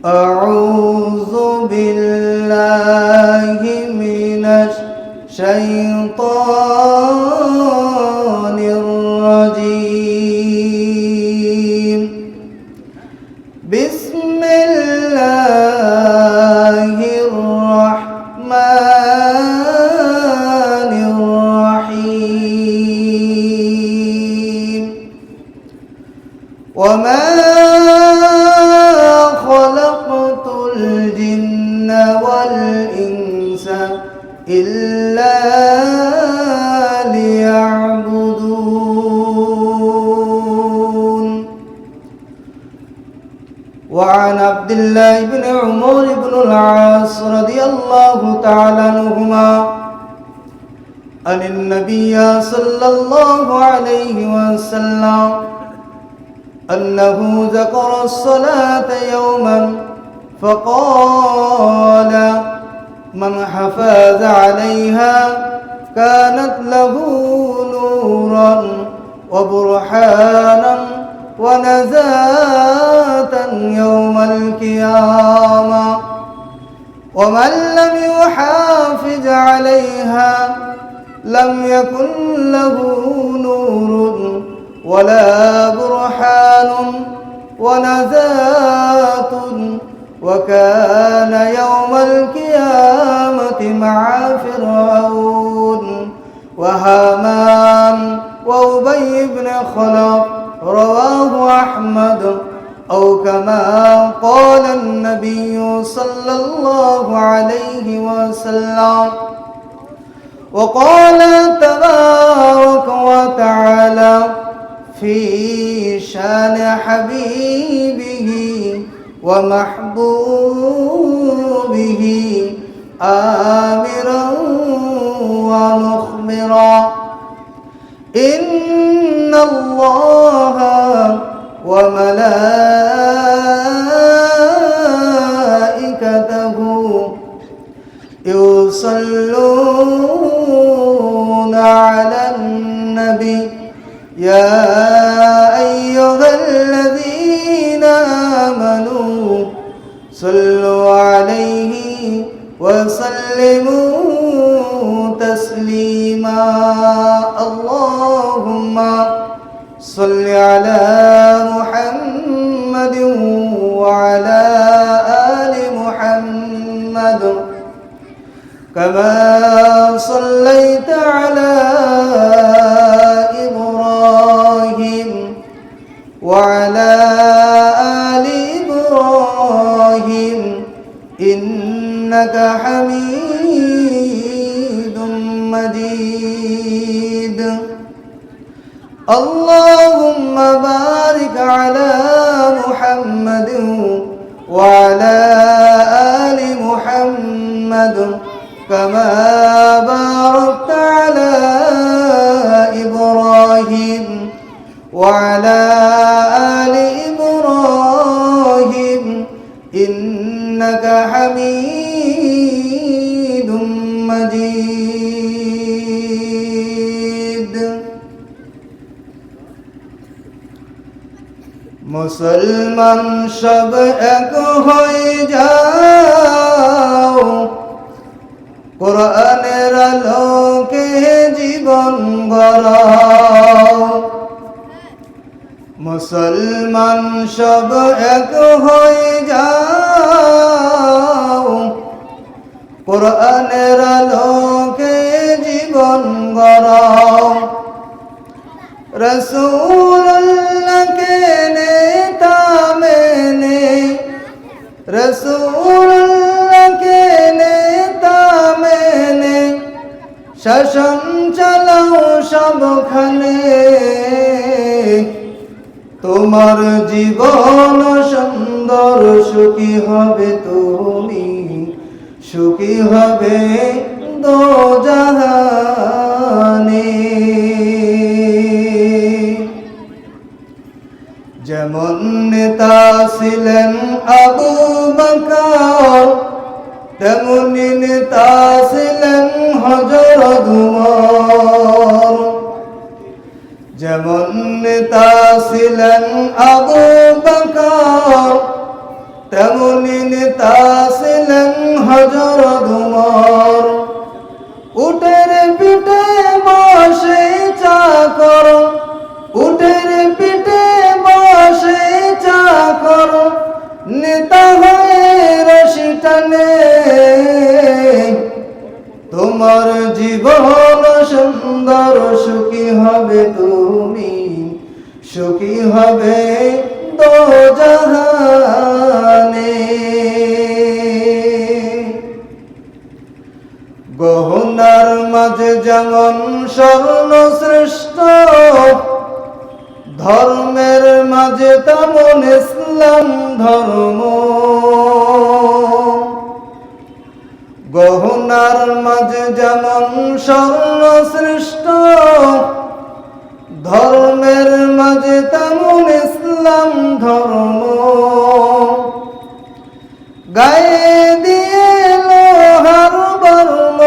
أعوذ بالله من الشيطان الرجيم. بسم الله الرحمن الرحيم. وما خلقت الجن والإنس إلا ليعبدون. وعن عبد الله بن عمر بن العاص رضي الله تعالى عنهما عن النبي صلى الله عليه وسلم أنه ذكر الصلاة يوما فقال: من حافظ عليها كانت له نورا وبرهانا ونزاة يوم القيامة. ومن لم يحافظ عليها لم يكن له نور ولا برهان ونزاة وكان يوم القيامة مع فرعون وهامان وأبي بن خلف. رواه أحمد أو كما قال النبي صلى الله عليه وسلم. وقال تبارك وتعالى في شان حبيبه ومحبوبه آمرا ومخبرا: إن الله وملائكته يصلون على النبي يا أيها الذين آمنوا صلوا عليه وسلموا تسليما. اللهم صل على محمد وعلى آل محمد كما صليت على إبراهيم وعلى آل إبراهيم إنك حميد مجيد. اللهم بارك على محمد وعلى آل محمد كما باركت على إبراهيم وعلى آل إبراهيم إنك حميد مجيد. মুসলমান সব এক হয়ে যাও, কোরআনের আলোকে জীবন গড়াও। মুসলমান সব এক হয়ে যাও, কোরআনের আলোকে জীবন গড়াও। রসূলুল্লাহকে নেতা মেনে, রসূলুল্লাহকে নেতা মেনে শাসন চালাও সবখানে। তোমার জীবন সুন্দর, সুখী হবে তুমি, সুখী হবে দোজাহানে। যেমন নেতা ছিলেন আবু বকর, তেমনি নেতা ছিলেন হযরত উমর। যেমন নেতা ছিলেন আবু বকর, তেমনি গানে তোমার জীবন সুন্দর, সুখী হবে তুমি, সুখী হবে দোজাহানে। গহনার মাঝে যেমন স্বর্ণ শ্রেষ্ঠ, ধর্মের মাঝে তেমন ইসলাম ধর্ম। গহনার মাঝে যেমন স্বর্ণ শ্রেষ্ঠ, ধর্মের মাঝে তেমন ইসলাম ধর্ম। গায়ে দিয়ে লোহার বর্ম,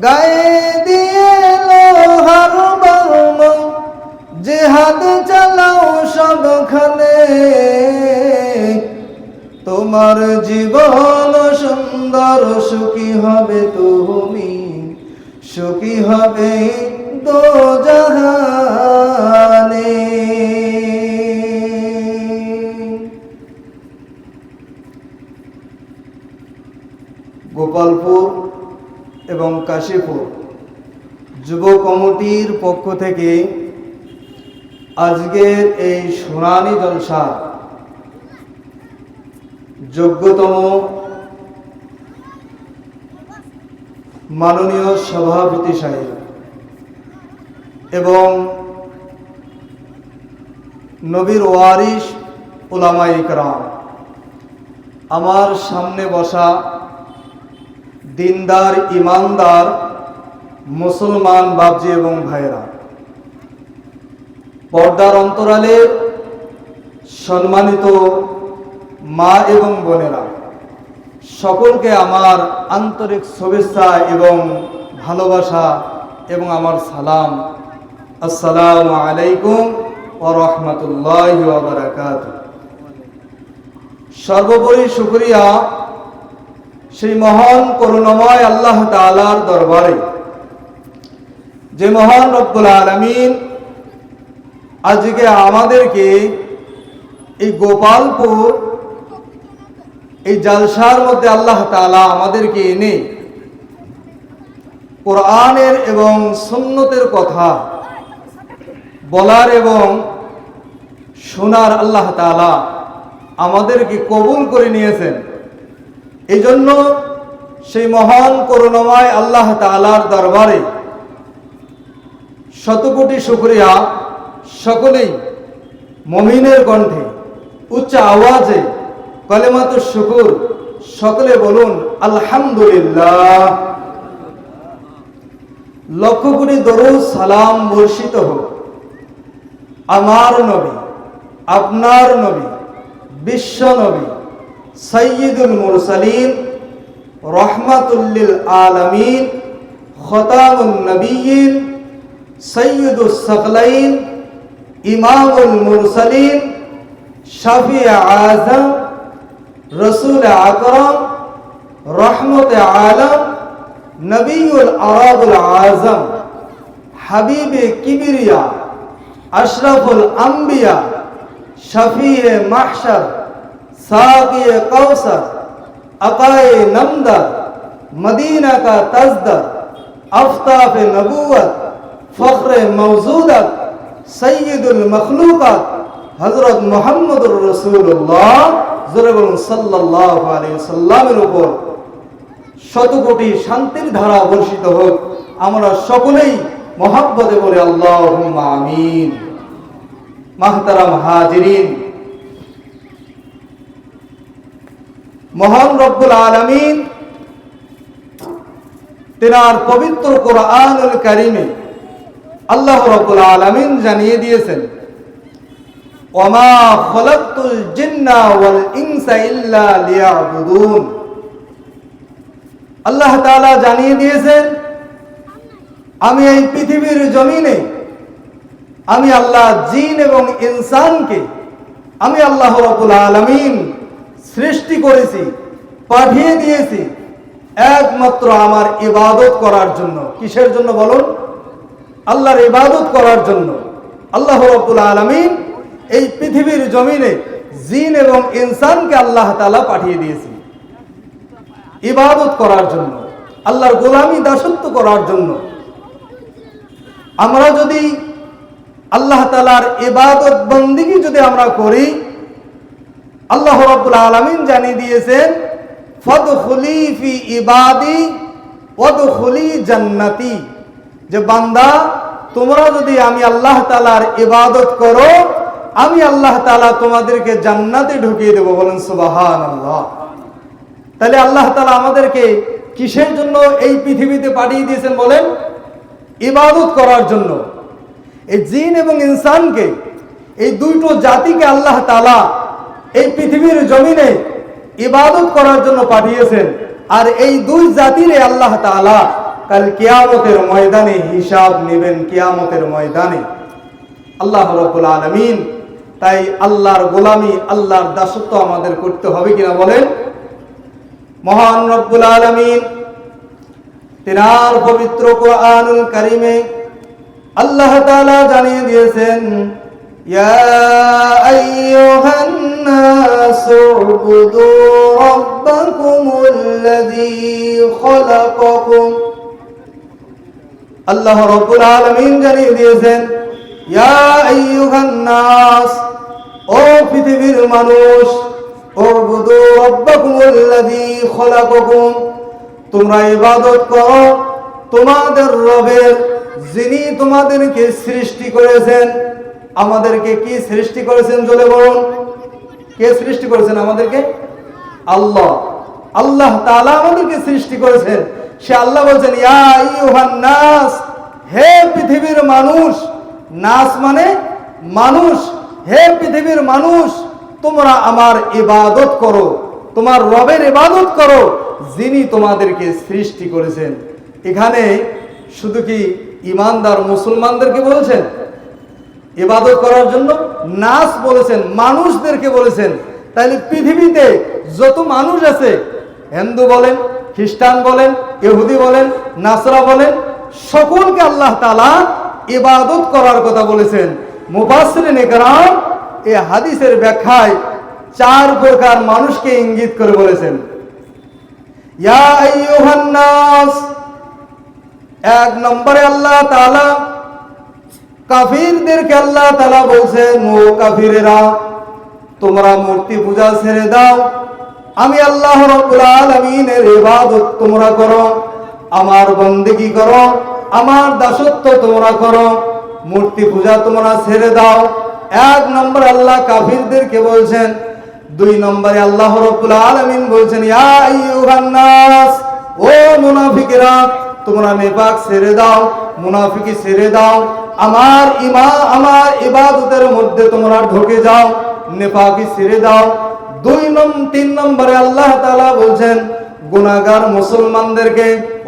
গায়ে দিয়ে লোহার বর্ম, জিহাদ চালাও সবখানে। তোমার জীবন সুন্দর, সুখী হবে তুমি, সুখী হবে দোজাহানে। গোপালপুর এবং কাশীপুর যুব কমিটির পক্ষ থেকে আজকের এই শুনানি জলসা যোগ্যতম মাননীয় সভাপতি সাহেব এবং নবীর ওয়ারিস উলামায়ে কেরাম, আমার সামনে বসা দিনদার ইমানদার মুসলমান বাপজি এবং ভাইরা, পর্দার অন্তরালে সম্মানিত মা এবং বোনেরা, সকলকে আমার আন্তরিক শুভেচ্ছা এবং ভালোবাসা এবং আমার সালাম। আসসালামু আলাইকুম ওয়া রাহমাতুল্লাহি ওয়া বারাকাতুহু। সর্বোপরি শুকরিয়া সেই মহান করুণাময় আল্লাহ তাআলার দরবারে, যে মহান রব্বুল আলামিন আজকে আমাদেরকে এই গোপালপুর এই জালসার মধ্যে আল্লাহ তাআলা আমাদেরকে এনে কোরআনের এবং সুন্নতের কথা বলার এবং শোনার আল্লাহ তাআলা আমাদেরকে কবুল করে নিয়েছেন। এই জন্য সেই মহান করুণাময় আল্লাহ তাআলার দরবারে শতকোটি শুকরিয়া। সকলেই মুমিনের কণ্ঠে উচ্চ আওয়াজে কালেমাতুশ শুকর সকলে বলুন আলহামদুলিল্লাহ। লক্ষ কোটি দরুদ সালাম বর্ষিত হোক আমার নবী, আপনার নবী, বিশ্ব নবী, সাইয়্যিদুল মুরসালিন, রাহমাতুল লিল আলামিন, খতামুন নবিয়্যিন, সাইয়্যিদুস সাকলাইন, ইমামুল মুরসালিন, শাফিয়ে আযম, রসুল আকরম, রহমতে আলম, নবীউল আরাবুল আজম, হাবিবে কিবরিয়া, अशरफुल अंबिया, शफीए महशर, साक़िए कौसर, अक़ाए नमदर, मदीना का तज़दर, आफ्ताब नबूवत, फ़ख्र मौजूदत, सय्यदुल मखलूक़ात, हज़रत मुहम्मदुर रसूलुल्लाह सल्लल्लाहु अलैहि वसल्लमेर উপর শত কোটি শান্তির ধারা বর্ষিত হোক। আমরা সকলেই মহব্বতে বলে আল্লাহুম্মা আমিন। মাহতারাম হাজিরিন, মহান রব্বুল আলামিন তিনার পবিত্র কোরআনুল কারীমে আল্লাহ রব্বুল আলামিন জানিয়ে দিয়েছেন, ওয়ামা খালাকতুল জিন্না ওয়াল ইনসা ইল্লা লিয়াবুদুন। আল্লাহ তাআলা জানিয়ে দিয়েছেন, আমি এই পৃথিবীর জমিনে আমি আল্লাহ জিন এবং ইনসানকে আমি আল্লাহ রাব্বুল আলামিন সৃষ্টি করেছি, পাঠিয়ে দিয়েছি একমাত্র আমার ইবাদত করার জন্য। কিসের জন্য বলুন? আল্লাহর ইবাদত করার জন্য। আল্লাহ রাব্বুল আলামিন এই পৃথিবীর জমিনে জিন এবং ইনসানকে আল্লাহ তাআলা পাঠিয়ে দিয়েছি। ইবাদত করার জন্য, আল্লাহর গোলামি দাসত্ব করার জন্য। আমরা যদি আল্লাহ তাআলার ইবাদত বন্দেগী যদি আমরা করি, আল্লাহ রাব্বুল আলামিন জানিয়ে দিয়েছেন ফাদখুলি ফি ইবাদি ওয়াদখুলি জান্নাতি, যে বান্দা তোমরা যদি আমি আল্লাহ তাআলার ইবাদত করো, আমি আল্লাহ তাআলা তোমাদেরকে জান্নাতে ঢুকিয়ে দেব। বলেন সুবহানাল্লাহ। তাহলে আল্লাহ তাআলা আমাদেরকে কিসের জন্য এই পৃথিবীতে পাঠিয়ে দিয়েছেন বলেন? ইবাদত করার জন্য। এই জিন এবং ইনসানকে, এই দুটো জাতিকে আল্লাহ তাআলা এই পৃথিবীর জমিনে ইবাদত করার জন্য পাঠিয়েছেন। আর এই দুই জাতিরে আল্লাহ তাআলা কাল কিয়ামতের ময়দানে হিসাব নেবেন। কিয়ামতের ময়দানে আল্লাহ রাব্বুল আলামিন, তাই আল্লাহর গোলামি, আল্লাহর দাসত্ব আমাদের করতে হবে কিনা বলেন? মহান রব্বুল আলামিন তিনার পবিত্র কোরআনুল কারীমে আল্লাহ তাআলা জানিয়ে দিয়েছেন, ইয়া আইয়ুহান নাসু উবুদু রাব্বাকুমুল্লাযী খালাকাকুম। আল্লাহ রাব্বুল আলামিন জানিয়ে দিয়েছেন, ইয়া আইয়ুহান নাস, ও পৃথিবীর মানুষ, উবুদু রাব্বাকুমুল্লাযী খালাকাকুম, তোমরা ইবাদত করো তোমাদের রবের, যিনি তোমাদেরকে সৃষ্টি করেছেন। আমাদেরকে কি সৃষ্টি করেছেন জোরে বলুন? কে সৃষ্টি করেছেন আমাদেরকে? আল্লাহ। আল্লাহ তাআলা আমাদেরকে সৃষ্টি করেছেন। সে আল্লাহ বলছেন, ইয়া আইয়ুহান নাস, হে পৃথিবীর মানুষ। নাস মানে মানুষ। হে পৃথিবীর মানুষ, তোমরা আমার ইবাদত করো, তোমার রবের ইবাদত করো, যিনি তোমাদেরকে সৃষ্টি করেছেন। এখানে শুধু কি ঈমানদার মুসলমানদেরকে বলেছেন ইবাদত করার জন্য? নাস বলেছেন, মানুষদেরকে বলেছেন। তাহলে পৃথিবীতে যত মানুষ আছে, হিন্দু বলেন, খ্রিস্টান বলেন, ইহুদি বলেন, নাসরা বলেন, সকলকে আল্লাহ তাআলা ইবাদত করার কথা বলেছেন। মুফাসসিরিন ইকরাম এই হাদিসের ব্যাখ্যায় 4 প্রকার মানুষকে ইঙ্গিত করে বলেছেন। ইয়া আইয়ুহান নাস, 1 নম্বরে আল্লাহ তাআলা কাফিরদেরকে আল্লাহ তাআলা বলছেন, ও কাফিরেরা, তোমরা মূর্তি পূজা ছেড়ে দাও, আমি আল্লাহ রাব্বুল আলামিনের ইবাদত তোমরা করো, আমার বন্দেগী করো, আমার দাসত্ব তোমরা করো, মূর্তি পূজা তোমরা ছেড়ে দাও। 1 নম্বর আল্লাহ কাফিরদেরকে বলছেন। 2 নম্বরে আল্লাহ রাব্বুল আলামিন বলছেন, ইয়া আইয়ুহান নাস, ও মুনাফিকরা, তোমরা নিফাক ছেড়ে দাও, মুনাফিকি ছেড়ে দাও, আমার ইবাদতের মধ্যে তোমরা ঢুকে যাও, নিফাকি ছেড়ে দাও। 3 নম্বরে আল্লাহ তাআলা বলছেন গুনাহগার মুসলমানদেরকে,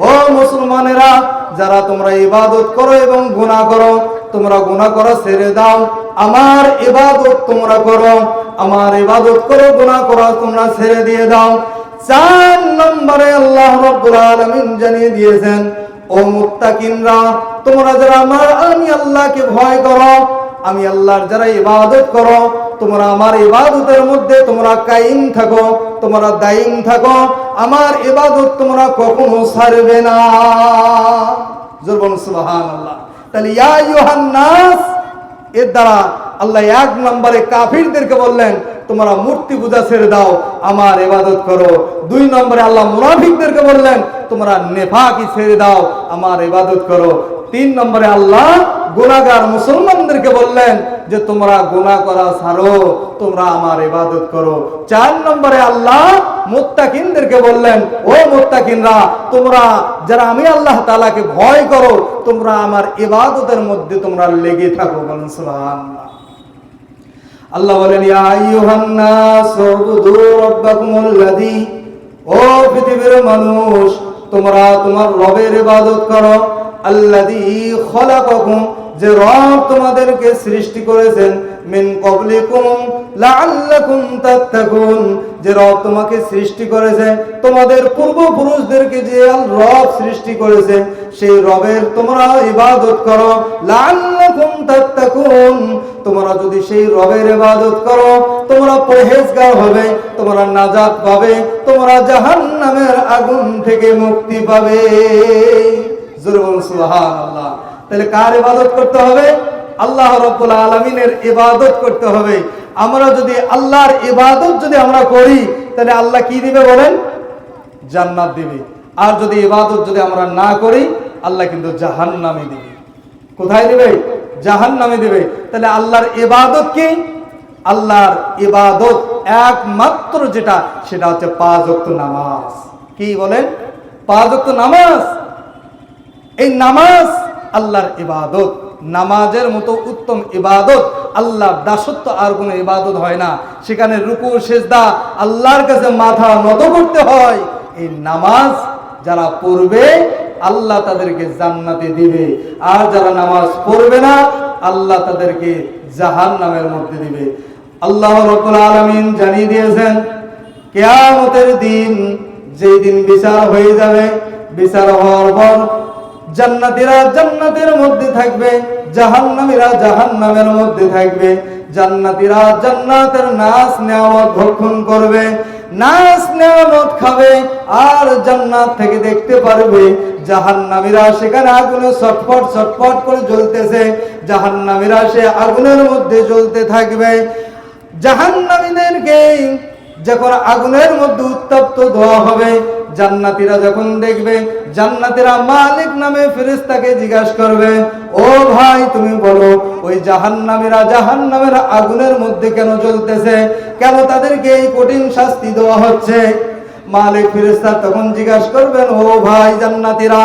ও মুসলমানেরা, যারা তোমরা ইবাদত করো এবং গুনাহ করো, তোমরা গুনাহ করা ছেড়ে দাও, আমার ইবাদত তোমরা করো, আমার ইবাদত করো, গুনাহ করা তোমরা ছেড়ে দিয়ে দাও। 4 নম্বরে আল্লাহ রাব্বুল আলামিন জানিয়ে দিয়েছেন, ও মুত্তাকিনরা, তোমরা যারা আমি আল্লাহকে ভয় করো, আমি আল্লাহর যারা ইবাদত করো, তোমরা আমার ইবাদতের মধ্যে তোমরা কায়েম থাকো, তোমরা দায়ীম থাকো, আমার ইবাদত তোমরা কখনো ছাড়বে না। জোরে বলুন সুবহানাল্লাহ। তাহলে ইয়া আইয়ুহান নাস, এর দ্বারা আল্লাহ 1 নম্বরে কাফিরদেরকে বললেন, তোমরা মূর্তি পূজা ছেড়ে দাও, আমার ইবাদত করো। 2 নম্বরে আল্লাহ মুনাফিকদেরকে বললেন, তোমরা নেফাকি ছেড়ে দাও, আমার ইবাদত করো। 3 নম্বরে আল্লাহ গুনাহগার মুসলমানদেরকে বললেন যে তোমরা গুনাহ করা ছাড়ো, তোমরা আমার ইবাদত করো। 4 নম্বরে আল্লাহ মুত্তাকিনদেরকে বললেন, ও মুত্তাকিনরা, তোমরা যারা আমি আল্লাহ তাআলাকে ভয় করো, তোমরা আমার ইবাদতের মধ্যে তোমরা লেগে থাকো। বলুন সুবহানাল্লাহ। আল্লাহ বলেন, ইয়া আইয়ুহান নাস উবুদু রাব্বাকুমুল্লাযী, ও পৃথিবীর মানুষ, তোমরা তোমার রবের ইবাদত করো, আল্লাযী খালাকাকুম, যে রব তোমাদেরকে সৃষ্টি করেছেন মিন ক্বাবলিকুম লাআল্লাকুম তাত্তাকুন, যে রব তোমাকে সৃষ্টি করেছে, তোমাদের পূর্বপুরুষদেরকে যে রব সৃষ্টি করেছে সেই রবের তোমরা ইবাদত করো। লাআল্লাকুম তাত্তাকুন, তোমরা যদি সেই রবের ইবাদত করো তোমরা পরহেজগার হবে, তোমরা নাজাত পাবে, তোমরা জাহান্নামের আগুন থেকে মুক্তি পাবে। জোরে বলুন সুবহানাল্লাহ। তাহলে কার ইবাদত করতে হবে? আল্লাহ রাব্বুল আলামিনের ইবাদত করতে হবে। আমরা যদি আল্লাহর ইবাদত যদি আমরা করি তাহলে আল্লাহ কি দিবে বলেন? জান্নাত দিবে। আর যদি ইবাদত যদি আমরা না করি আল্লাহ কিন্তু জাহান্নামে দিবে। কোথায় দিবে? জাহান্নামে দিবে। তাহলে আল্লাহর ইবাদত কি? আল্লাহর ইবাদত একমাত্র যেটা সেটা হচ্ছে 5 ওয়াক্ত নামাজ। কি বলেন? 5 ওয়াক্ত নামাজ। এই নামাজ আল্লাহর ইবাদত। নামাজের মতো উত্তম ইবাদত আল্লাহর দাসত্ব আর কোনো ইবাদত হয় না। সেখানে রুকু সেজদা আল্লাহর কাছে মাথা নত করতে হয়। এই নামাজ যারা পড়বে আল্লাহ তাদেরকে জান্নাতে দিবে, আর যারা নামাজ পড়বে না আল্লাহ তাদেরকে জাহান্নামের মধ্যে দিবে। আল্লাহ রাব্বুল আলামিন জানিয়ে দিয়েছেন কিয়ামতের দিন যেই দিন বিচার হয়ে যাবে, বিচার হওয়ার পর জান্নাতীরা জান্নাতের মধ্যে থাকবে, জাহান্নামীরা জাহান্নামের মধ্যে থাকবে। জান্নাতীরা জান্নাতের নাজ নেয়ামত ভক্ষণ করবে, নাজ নেয়ামত খাবে, আর জান্নাত থেকে দেখতে পারবে জাহান্নামীরা সেখানে আগুনে ছটফট ছটফট করে জ্বলতেছে। জাহান্নামীরা সে আগুনের মধ্যে জ্বলতে থাকবে। জাহান্নামীদেরকে যখন আগুনের মধ্যে উত্তপ্ত ধোয়া হবে, জান্নাতীরা যখন দেখবে, জান্নাতীরা মালিক নামে ফেরেশতাকে জিজ্ঞাসা করবে, ও ভাই তুমি বলো ওই জাহান্নামীরা জাহান্নামের আগুনের মধ্যে কেন জ্বলতেছে, কেন তাদেরকে এই কঠিন শাস্তি দেওয়া হচ্ছে? মালিক ফেরেশতা তখন জিজ্ঞাসা করবেন, ও ভাই জান্নাতীরা,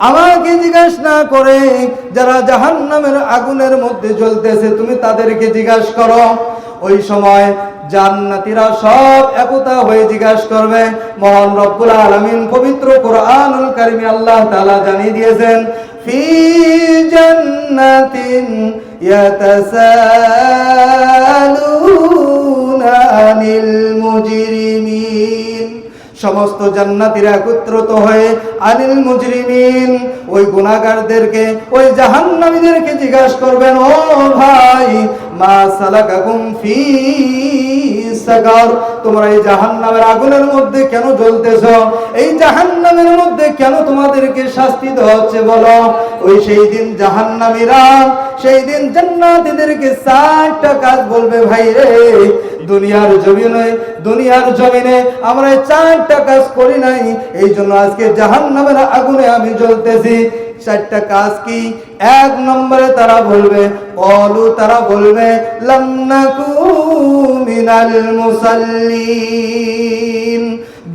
আমাকে জিজ্ঞাসা না করে যারা জাহান্নামের আগুনের মধ্যে জ্বলতেছে তুমি তাদেরকে জিজ্ঞাসা করো। ওই সময় জান্নাতীরা সব একতা হয়ে জিজ্ঞাসা করবে। মহান রব্বুল আলামিন পবিত্র কোরআনুল কারীমে আল্লাহ তাআলা জানিয়ে দিয়েছেন, ফি জান্নাতিন ইয়াতাসালুনা আনিল মুজরিমিন। সমস্ত জান্নাতীরা একত্রিত হয়ে আনিল মুজরিমিন ওই গুনাহগারদেরকে, ওই জাহান্নামীদেরকে জিজ্ঞাসা করবেন, ও ভাই মা সালাকাকুম ফি সাকার, তোমরা এই জাহান্নামের আগুনের মধ্যে কেন জ্বলতেছো? এই জাহান্নামের মধ্যে কেন তোমাদেরকে শাস্তি দেওয়া হচ্ছে বলো? ওই সেই দিন জাহান্নামীরা সেই দিন জান্নাতীদেরকে 4টা কাজ বলবে, ভাই রে দুনিয়ার জমিনে আমরা 4টা কাজ করি নাই, এই জন্য আজকে জাহান্নামের আগুনে আমি জ্বলতেছি। 4টা কাজ কি? 1 নম্বরে তারা বলবে, তারা বলবে লাম নাকু মিনাল মুসাল্লিন,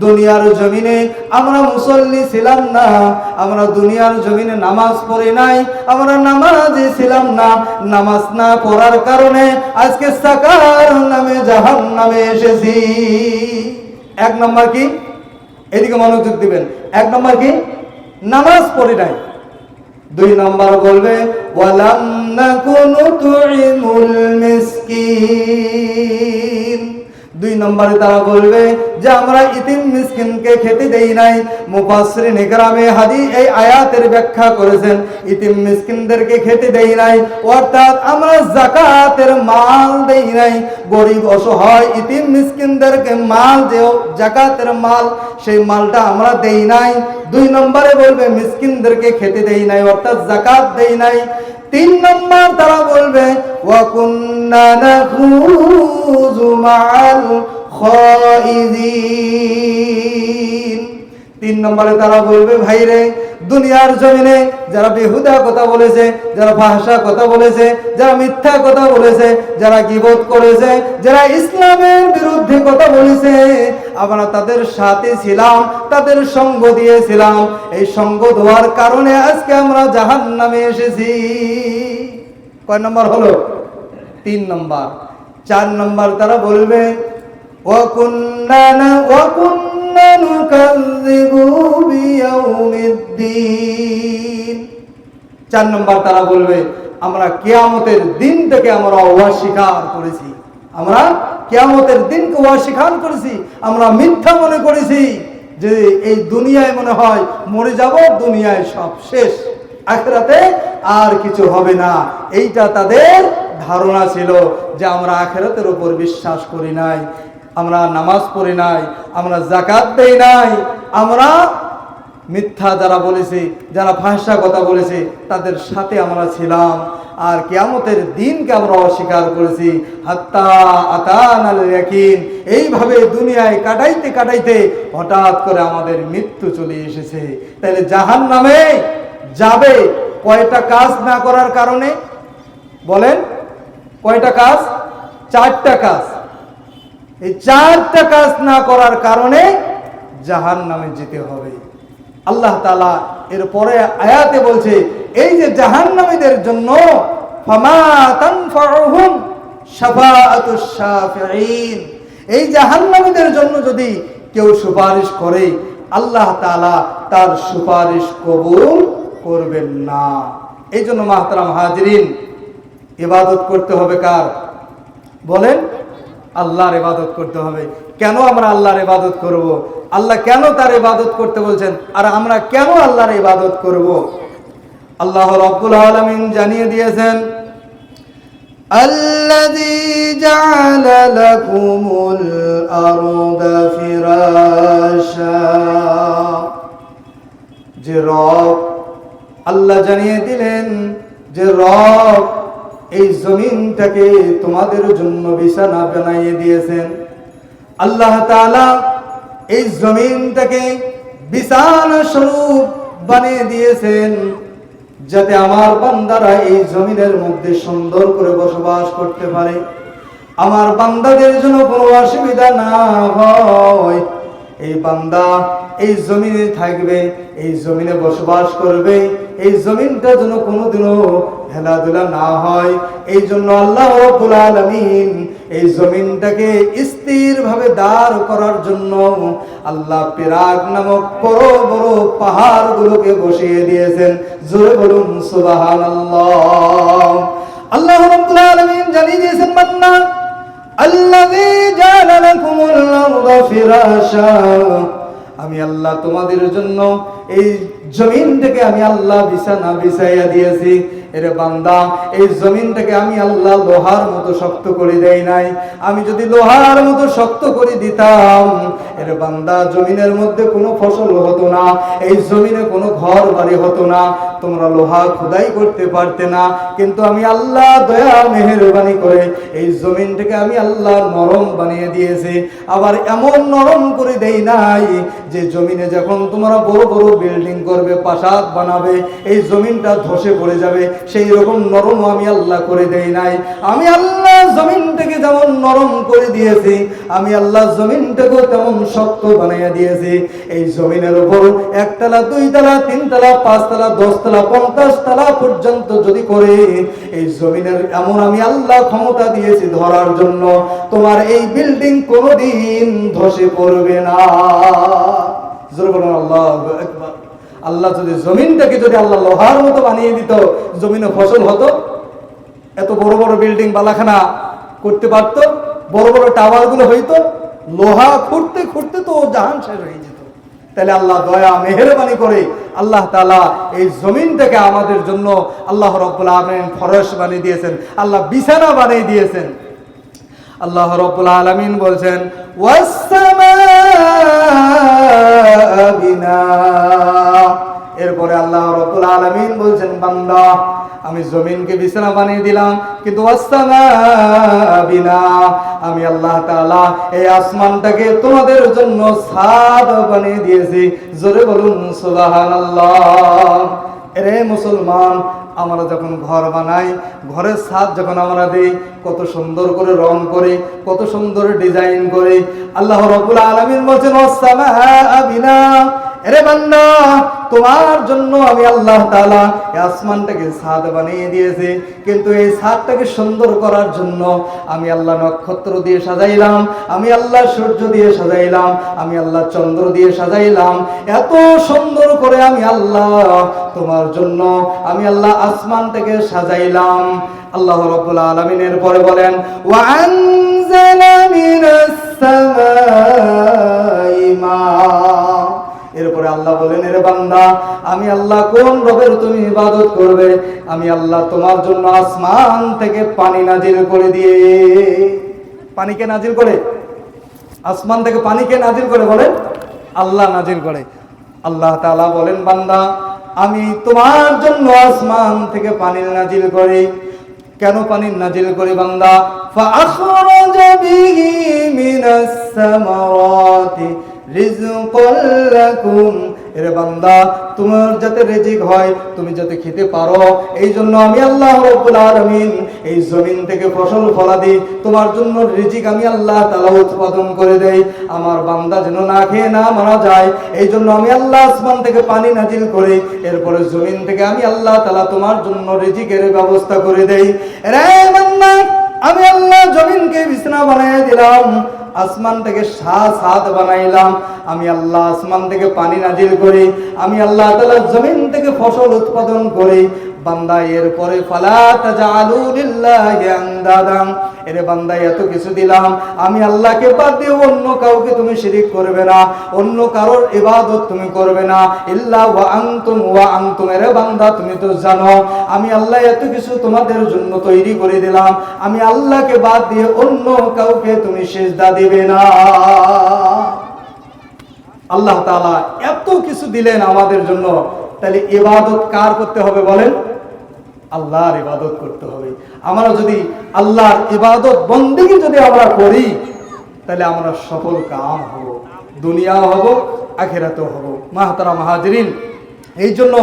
দুনিয়ার জমিনে আমরা মুসল্লি ছিলাম না, আমরা দুনিয়ার জমিনে নামাজ পড়ি নাই, আমরা নামাজি ছিলাম না। নামাজ না পড়ার কারণে আজকে সাকার নামে জাহান্নামে এসেছি। 1 নম্বর কি? এদিকে মনোযোগ দিবেন। 1 নম্বর কি? নামাজ পড়ি নাই। 2 নম্বর বলবে ওয়ালাম নাকুনু তুইমুল মিসকিন। 2 নম্বরে তারা বলবে যে আমরা ইতিম মিসকিনকে খেতে দেই নাই। মুফাসসিরিন ইকরামে এই আয়াতের ব্যাখ্যা করেছেন, ইতিম মিসকিনদেরকে খেতে দেই নাই অর্থাৎ আমরা যাকাতের মাল দেই নাই। গরিব অসহায় ইতিম মিসকিনদেরকে মাল দেও, যাকাতের মাল, সেই মালটা আমরা দেই নাই। 2 নম্বরে বলবে মিসকিনদেরকে খেতে দেই নাই অর্থাৎ যাকাত দেই নাই। 3 নম্বর তারা বলবে ওয়া কুন্না নাখুযু মা'আল খাইদিন। 3 নম্বরে তারা বলবে, ভাই রে দুনিয়ার জমিনে যারা বেহুদা কথা বলেছে, যারা ফাহশা কথা বলেছে, যারা মিথ্যা কথা বলেছে, যারা গীবত করেছে, যারা ইসলামের বিরুদ্ধে কথা বলেছে, আমরা তাদের সাথে ছিলাম, তাদের সঙ্গ দিয়েছিলাম। এই সঙ্গ দেওয়ার কারণে আজকে আমরা জাহান্নামে এসেছি। কয় নম্বর হলো? 3 নম্বর। 4 নম্বর তারা বলবে ওয়া কুন্না নুকাযযিবু বিয়াউমিদ্দিন। 4 নম্বর তারা বলবে আমরা কিয়ামতের দিনটাকে আমরা অস্বীকার করেছি। আমরা কিয়ামতের দিনকে অস্বীকার করেছি। আমরা মিথ্যা মনে করেছি যে এই দুনিয়ায় মনে হয় মরে যাব, দুনিয়ায় সব শেষ, আখিরাতে আর কিছু হবে না। এইটা তাদের ধারণা ছিল যে আমরা আখিরাতের উপর বিশ্বাস করি নাই, আমরা নামাজ পড়ি নাই, আমরা যাকাত দেই নাই, আমরা মিথ্যা যারা বলেছে, যারা ফাহশা কথা বলেছে তাদের সাথে আমরা ছিলাম। আর কিয়ামতের দিনকে আমরা অস্বীকার করেছি। হাত্তা আতানাল ইয়াকিন, এইভাবে দুনিয়ায় কাটাইতে কাটাইতে হঠাৎ করে আমাদের মৃত্যু চলে এসেছে। তাহলে জাহান্নামে যাবে কয়টা কাজ না করার কারণে? বলেন কয়টা কাজ? 4টা কাজ। এই 4টা কাজ না করার কারণে জাহান্নামে যেতে হবে। আল্লাহ তাআলা এর পরে আয়াতে বলছে এই যে জাহান্নামীদের জন্য ফামা তানফাউহুম শাফাআতুশ শাফিঈন, এই জাহান্নামীদের জন্য যদি কেউ সুপারিশ করে আল্লাহ তাআলা তার সুপারিশ কবুল করবেন না। এই জন্য মাহতারাম হাজিরিন, ইবাদত করতে হবে কার? বলেন আল্লাহর ইবাদত করতে হবে। কেন আমরা আল্লাহর ইবাদত করব? আল্লাহ কেন তার ইবাদত করতে বলছেন, আর আমরা কেন আল্লাহর ইবাদত করব? আল্লাহ রাব্বুল আলামিন জানিয়ে দিয়েছেন, আল্লাযী জাআলা লাকুমুল আরদা ফিরাশা, যে রব, আল্লাহ জানিয়ে দিলেন যে রব এই জমিনটাকে তোমাদের জন্য বিছানা বানিয়ে দিয়েছেন। আল্লাহ তাআলা এই জমিনটাকে বিছানা স্বরূপ বানিয়ে দিয়েছেন যাতে আমার বান্দারা এই জমিনের মধ্যে সুন্দর করে বসবাস করতে পারে, আমার বান্দাদের জন্য কোনো অসুবিধা না হয়। এই বান্দা এই জমিনে থাকবে, এই জমিনে বসবাস করবে, এই জমিনটা যেন কোনোদিনও খেলাধুলা না হয়। এই জন্য আল্লাহ রাব্বুল আলামিন এই জমিনটাকে স্থিরভাবে দাঁড় করার জন্য আল্লাহ পিরাক নামক বড় বড় পাহাড়গুলোকে বসিয়ে দিয়েছেন। জোরে বলুন সুবহানাল্লাহ। আল্লাহ রাব্বুল আলামিন জানিয়ে দিয়েছেন, বান্দা আল্লাযী জাআলা লাকুমুল আরদা ফিরাশা, আমি আল্লাহ তোমাদের জন্য এই জমিনটাকে আমি আল্লাহ বিছানা বিছাইয়া দিয়েছি। এরে বান্দা, এই জমিনটাকে আমি আল্লাহ লোহার মতো শক্ত করে দেই নাই। আমি যদি লোহার মতো শক্ত করে দিতাম, এরে বান্দা, জমিনের মধ্যে কোনো ফসল হতো না, এই জমিনে কোনো ঘর বাড়ি হতো না, তোমরা লোহা খোদাই করতে পারতে না। কিন্তু আমি আল্লাহ দয়া মেহেরবানি করে এই জমিনটাকে আমি আল্লাহ নরম বানিয়ে দিয়েছি। আবার এমন নরম করে দেই নাই যে জমিনে যখন তোমরা বড় বড় বিল্ডিং করবে, প্রাসাদ বানাবে, এই জমিনটা ধসে পড়ে যাবে, সেই রকম নরম আমি আল্লাহ করে দেই নাই। আমি আল্লাহ জমিনটাকে যেমন নরম করে দিয়েছি, আমি আল্লাহ জমিনটাকেও তেমন শক্ত বানিয়ে দিয়েছি। এই জমিনের উপর 1 তলা 2 তলা 3 তলা 5 তলা 10 তলা 50 তলা পর্যন্ত যদি করে, এই জমিনের এমন আমি আল্লাহ ক্ষমতা দিয়েছি ধরার জন্য, তোমার এই বিল্ডিং কোনোদিন ধসে পড়বে না। জোরে বলুন আল্লাহু আকবার। আল্লাহ যদি জমিনটাকে যদি আল্লাহ লোহার মতো বানিয়ে দিত, জমিনে ফসল হতো, এত বড় বড় বিল্ডিং বালাখানা করতে পারত, বড় বড় টাওয়ার গুলো হইতো, লোহা খুঁড়তে খুঁড়তে তো জাহান শেষ হয়ে যেত। তাহলে আল্লাহ দয়া মেহেরবানি করে আল্লাহ তাআলা এই জমিনটাকে আমাদের জন্য আল্লাহ রাব্বুল আলামিন ফরশ বানিয়ে দিয়েছেন, আল্লাহ বিছানা বানিয়ে দিয়েছেন। আল্লাহ রাব্বুল আলামিন বলছেন, ওয়াস সামাআ বিনা, এরপরে আল্লাহ রাব্বুল আলামিন বলছেন, বান্দা আমি জমিনকে বিছানা বানিয়ে দিলাম, কিন্তু ওয়াস সামাআ বিনা, আমি আল্লাহ তাআলা এই আসমানটাকে তোমাদের জন্য ছাদ বানিয়ে দিয়েছি। জোরে বলুন সুবহানাল্লাহ। রে মুসলমান, আমরা যখন ঘর বানাই, ঘরের ছাদ যখন আমরা দেই, কত সুন্দর করে রং করে, কত সুন্দর ডিজাইন করে। আল্লাহ রাব্বুল আলামিন বলেন ওয়াস সামাআ বিনা, এরে বান্দা, তোমার জন্য আমি আল্লাহ তাআলা এই আসমানটাকে ছাদ বানিয়ে দিয়েছি, কিন্তু এই ছাদটাকে সুন্দর করার জন্য আমি আল্লাহ নক্ষত্র দিয়ে সাজাইলাম, আমি আল্লাহ সূর্য দিয়ে সাজাইলাম, আমি আল্লাহ চন্দ্র দিয়ে সাজাইলাম। এত সুন্দর করে আমি আল্লাহ তোমার জন্য আমি আল্লাহ আসমানটাকে সাজাইলাম। আল্লাহ রাব্বুল আলামিন এর পরে বলেন, ওয়া আনজালা মিনাস সামাই মা। এরপরে আল্লাহ বলেন, এর বান্দা, আমি আল্লাহ কোন রবের তুমি ইবাদত করবে? আমি আল্লাহ তোমার জন্য আসমান থেকে পানি নাজিল করে দিয়ে। পানিকে নাজিল করে, আসমান থেকে পানিকে নাজিল করে বলেন আল্লাহ নাজিল করে। আল্লাহ তাআলা বলেন, বান্দা, আমি তোমার জন্য আসমান থেকে পানি নাজিল করি। কেন পানি নাজিল করি বান্দা? ফাআখরাজা বিহি মিনাস সামারাতি রিজকাল লাকুম। এরে বান্দা, তোমার যাতে রিজিক হয়, তুমি যাতে খেতে পারো, এই জন্য আমি আল্লাহ রাব্বুল আলামিন এই জমিন থেকে ফসল ফলাদি তোমার জন্য রিজিক আমি আল্লাহ তাআলা উৎপাদন করে দেই। আমার বান্দা যেন না খেয়ে না মারা যায়, এই জন্য আমি আল্লাহ আসমান থেকে পানি নাজিল করি, এরপরে জমিন থেকে আমি আল্লাহ তাআলা তোমার জন্য রিজিকের ব্যবস্থা করে দেই। রে বান্দা, আমি আল্লাহ জমিনকে বিছানা বানিয়ে দিলাম, আসমান থেকে ছাদ বানাইলাম, আমি আল্লাহ আসমান থেকে পানি নাজিল করি, আমি আল্লাহ তাআলা জমিন থেকে ফসল উৎপাদন করি। বান্দা, এরপরে ফালা তাজালু লিল্লাহি আনদাদান। এরে বান্দা, এত কিছু দিলাম, আমি আল্লাহকে বাদ দিয়ে অন্য কাউকে তুমি শিরিক করবে না, অন্য কারোর ইবাদত তুমি করবে না। ইল্লা ওয়া আনতুম। এরে বান্দা, তুমি তো জানো আমি আল্লাহ এত কিছু তোমাদের জন্য তৈরি করে দিলাম, আমি আল্লাহকে বাদ দিয়ে অন্য কাউকে তুমি সিজদা দিবে না। আল্লাহ তাআলা এত কিছু দিলেন আমাদের জন্য, তাহলে ইবাদত কার করতে হবে বলেন? আল্লাহর ইবাদত করতে হবে। আমরা যদি আল্লাহর ইবাদত বন্দেগী যদি আমরা করি, তাহলে আমরা সফল কাম হব, দুনিয়াও হব, আখিরাতেও হব। মাহতারাম হাজিরিন, এই জন্য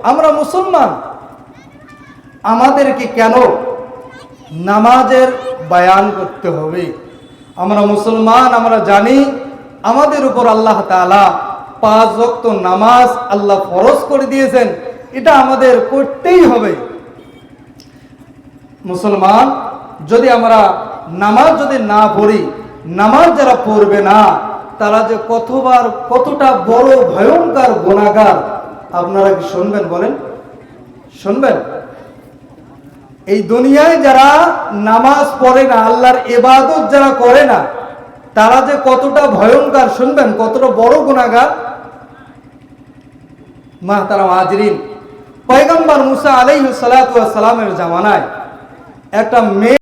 আমরা মুসলমান, আমাদেরকে কেন নামাজের বয়ান করতে হবে? আমরা মুসলমান, আমরা জানি আমাদের উপর আল্লাহ তাআলা 5 ওয়াক্ত নামাজ আল্লাহ ফরজ করে দিয়েছেন, এটা আমাদের করতেই হবে। মুসলমান যদি আমরা নামাজ যদি না পড়ি, নামাজ যারা পড়বে না, তারা যে কতটা বড় ভয়ঙ্কর গুনাহগার, আপনারা কি শুনবেন বলেন? শুনবেন? এই দুনিয়ায় যারা নামাজ পড়ে না, আল্লাহর ইবাদত যারা করে না, তারা যে কতটা ভয়ঙ্কর, শুনবেন কতটা বড় গুনাহগার। মাহতারাম হাজিরিন, পয়গম্বর মুসা আলাইহিস সালাতু ওয়াস সালামের জামানায় একটা মেয়ে